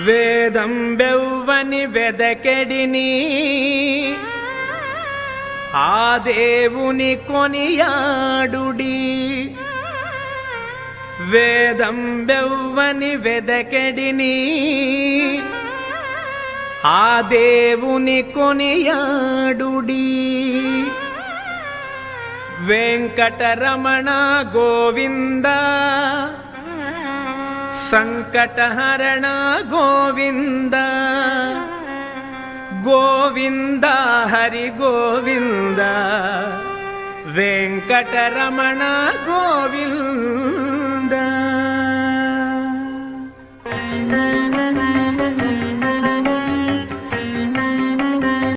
వేదం బెవ్వని వెదకెడిని ఆ దేవుని కొనియాడుడి. వేదం బెవ్వని వెదకెడిని ఆ దేవుని కొనియాడుడి. వెంకటరమణ గోవింద సంకటహరణ గోవింద గోవింద హరి గోవింద వెంకటరమణ గోవింద.